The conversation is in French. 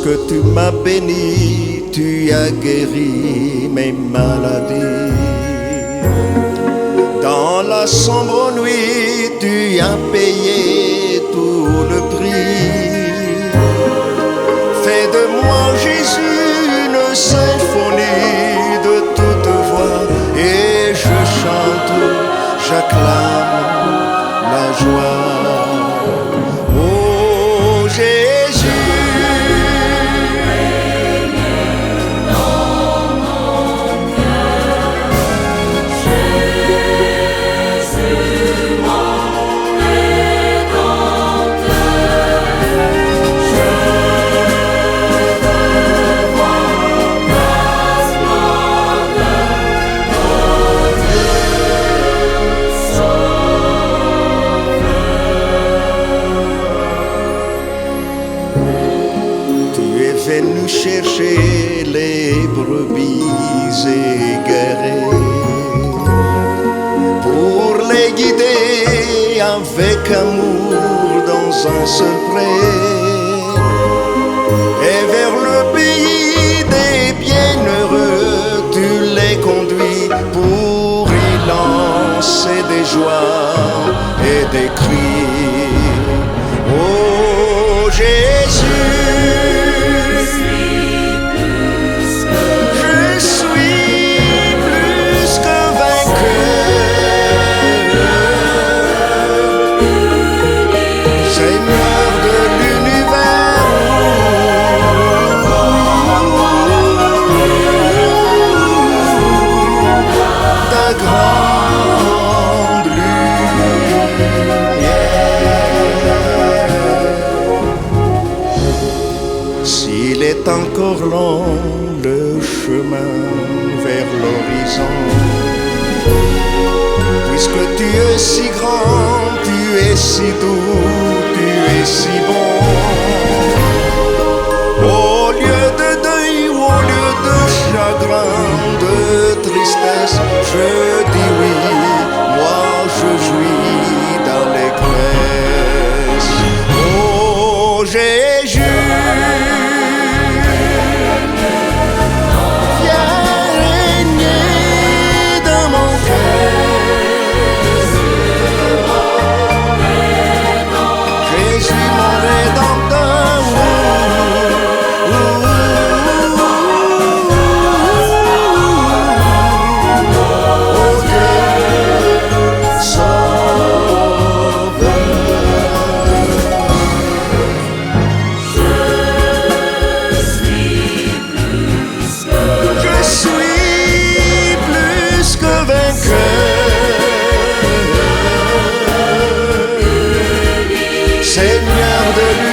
Puisque tu m'as béni, tu as guéri mes maladies. Dans la sombre nuit, tu as payé tout le prix. Fais de moi, Jésus, une symphonie de toute voix, et je chante, j'acclame la joie. Oh Jésus, venu chercher les brebis égarées pour les guider avec amour dans un seul pré, et vers le pays des bienheureux tu les conduis pour y lancer des joies et des cris. Oh Jésus, s'il est encore long le chemin vers l'horizon, puisque tu es si grand, tu es si doux, tu es si bon. Au lieu de deuil, au lieu de chagrin, de tristesse, je dis oui, moi je jouis d'allégresse. Oh Jésus, Seigneur de